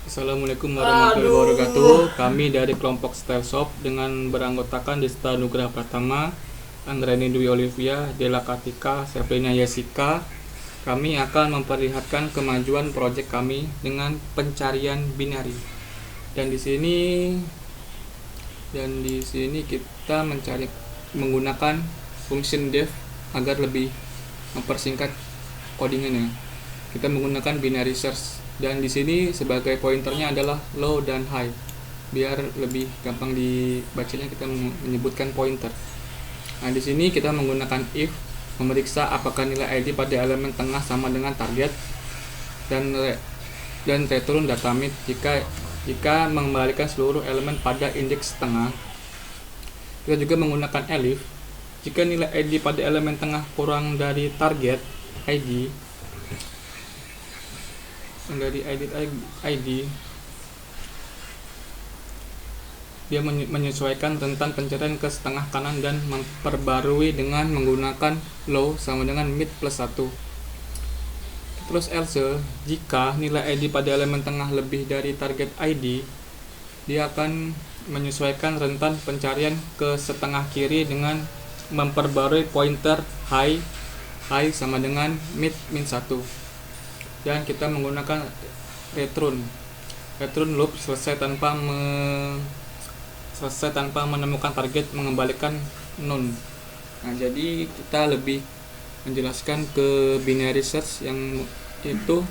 Assalamualaikum warahmatullahi wabarakatuh. Kami dari kelompok Style Shop dengan beranggotakan Desta Nugraha Pratama, Anggreni Dwi Olivia, Della Kartika, Sepelina Yesika. Kami akan memperlihatkan kemajuan proyek kami dengan pencarian binary. Dan di sini kita mencari menggunakan function def agar lebih mempersingkat codingannya. Kita menggunakan binary search, dan di sini sebagai pointernya adalah low dan high. Biar lebih gampang dibacanya, kita menyebutkan pointer. Nah, di sini kita menggunakan if, memeriksa apakah nilai ID pada elemen tengah sama dengan target, dan return data mid jika mengembalikan seluruh elemen pada indeks tengah. Kita juga menggunakan elif jika nilai ID pada elemen tengah kurang dari target ID. Dia menyesuaikan rentan pencarian ke setengah kanan dan memperbarui dengan menggunakan low sama dengan mid plus 1. Terus else, jika nilai ID pada elemen tengah lebih dari target ID, dia akan menyesuaikan rentan pencarian ke setengah kiri dengan memperbarui pointer high sama dengan mid min 1. Dan kita menggunakan return loop selesai tanpa menemukan target, mengembalikan none. Nah, jadi kita lebih menjelaskan ke binary search, yang itu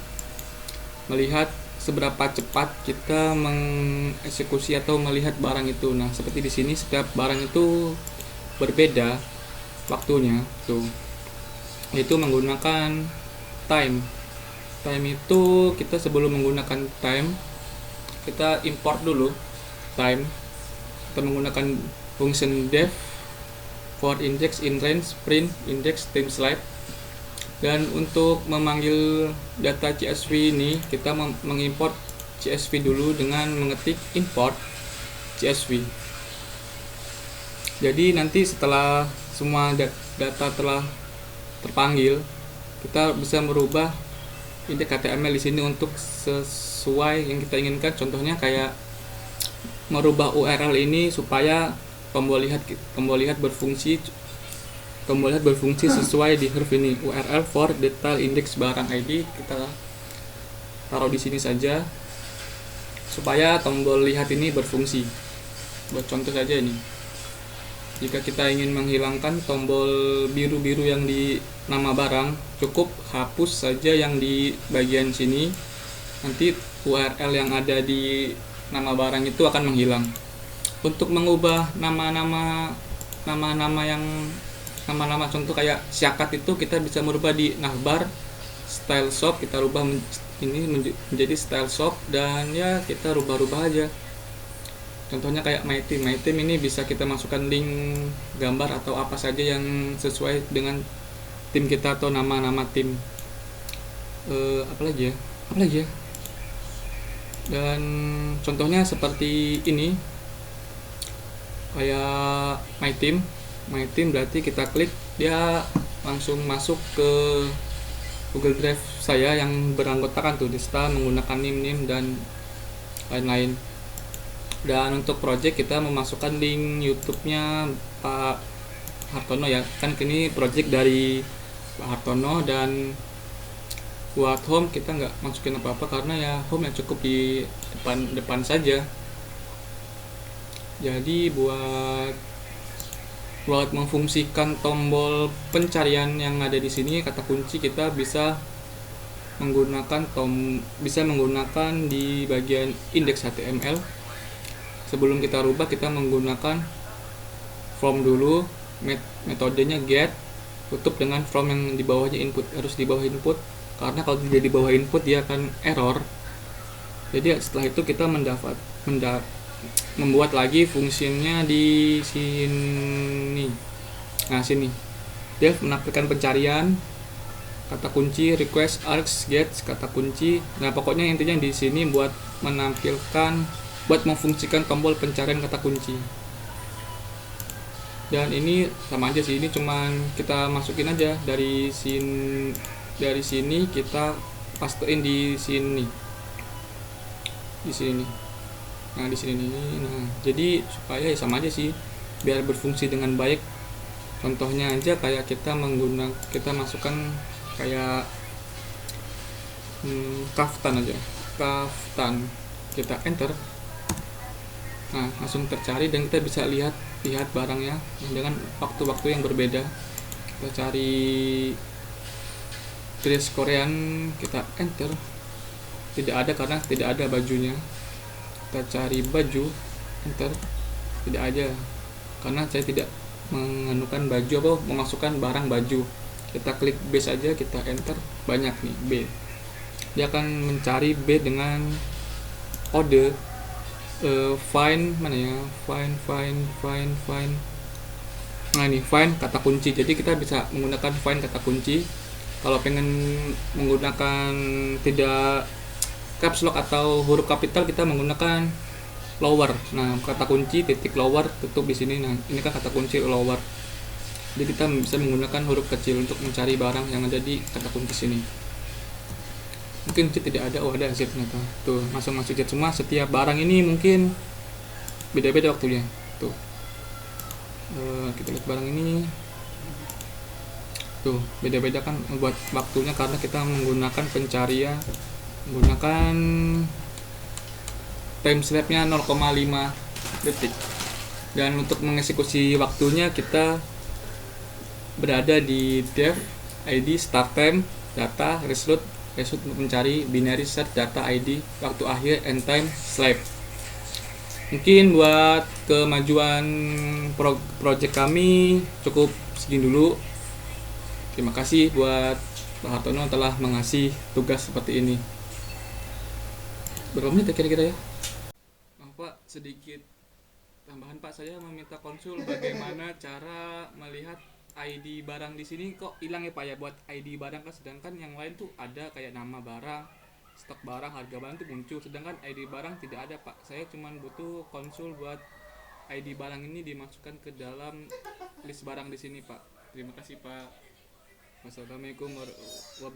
melihat seberapa cepat kita mengeksekusi atau melihat barang itu. Nah, seperti di sini setiap barang itu berbeda waktunya tuh. Itu menggunakan time itu kita sebelum menggunakan time, kita import dulu time. Kita menggunakan function def for index in range print index time slide. Dan untuk memanggil data CSV ini, kita mengimport CSV dulu dengan mengetik import CSV. Jadi nanti setelah semua data telah terpanggil, kita bisa merubah indeks HTML di sini untuk sesuai yang kita inginkan. Contohnya kayak merubah URL ini supaya tombol lihat berfungsi sesuai di huruf ini. URL for detail index barang ID kita taruh di sini saja supaya tombol lihat ini berfungsi. Buat contoh saja ini, jika kita ingin menghilangkan tombol biru-biru yang di nama barang, cukup hapus saja yang di bagian sini. Nanti URL yang ada di nama barang itu akan menghilang. Untuk mengubah nama-nama contoh kayak syakat itu, kita bisa merubah di navbar style shop, kita rubah ini menjadi style shop, dan ya kita rubah-rubah aja. Contohnya kayak my team ini bisa kita masukkan link gambar atau apa saja yang sesuai dengan tim kita atau nama-nama tim. Apalagi ya. Dan contohnya seperti ini, kayak my team berarti kita klik, dia langsung masuk ke Google Drive saya yang beranggotakan tuh Desta menggunakan nim dan lain-lain. Dan untuk project kita memasukkan link YouTube-nya Pak Hartono ya, kan ini project dari Pak Hartono. Dan buat home kita nggak masukin apa-apa karena ya home yang cukup di depan saja. Jadi buat memfungsikan tombol pencarian yang ada di sini, kata kunci, kita bisa menggunakan di bagian index HTML. Sebelum kita rubah, kita menggunakan from dulu, metodenya get, tutup dengan from yang di bawahnya input. Harus di bawah input, karena kalau tidak di bawah input dia akan error. Jadi setelah itu kita membuat lagi fungsinya di sini. Nah, sini dia menampilkan pencarian, kata kunci, request, args, get, kata kunci. Nah, pokoknya intinya di sini buat memfungsikan tombol pencarian kata kunci. Dan ini sama aja sih, ini cuman kita masukin aja dari sini kita pastein di sini. di sini nih. Nah di sini nih. Nah jadi supaya ya sama aja sih, biar berfungsi dengan baik. Contohnya aja kayak kita masukkan kayak kaftan aja, kaftan, kita enter. Nah langsung tercari dan kita bisa lihat lihat barangnya dengan waktu-waktu yang berbeda. Kita cari dress Korean, kita enter, tidak ada karena tidak ada bajunya. Kita cari baju, enter, tidak ada karena saya tidak menganukan baju apa memasukkan barang baju. Kita klik B saja, kita enter, banyak nih B. Dia akan mencari B dengan kode find mana ya, find. Nah ini find kata kunci, jadi kita bisa menggunakan find kata kunci. Kalau pengen menggunakan tidak caps lock atau huruf kapital, kita menggunakan lower. Nah kata kunci titik lower tutup di sini. Nah ini kan kata kunci lower, jadi kita bisa menggunakan huruf kecil untuk mencari barang yang ada di kata kunci sini. Mungkin Z tidak ada, oh ada Z ternyata. Tuh masuk Z semua. Setiap barang ini mungkin beda-beda waktunya. Tuh kita lihat barang ini, tuh beda-beda kan buat waktunya karena kita menggunakan pencarian, menggunakan time lapnya 0,5 detik. Dan untuk mengeksekusi waktunya kita berada di dev id start time data result untuk mencari binary search data id waktu akhir end time slab. Mungkin buat kemajuan project kami cukup segini dulu. Terima kasih buat Pak Hartono telah mengasih tugas seperti ini. Berapa menit ya kira-kira ya? Pak, sedikit tambahan Pak, saya meminta konsul bagaimana cara melihat ID barang di sini kok hilang ya Pak ya, buat ID barang kan, sedangkan yang lain tuh ada kayak nama barang, stok barang, harga barang tuh muncul, sedangkan ID barang tidak ada Pak. Saya cuma butuh konsul buat ID barang ini dimasukkan ke dalam list barang di sini Pak. Terima kasih Pak. Wassalamualaikum warahmatullahi wabarakatuh.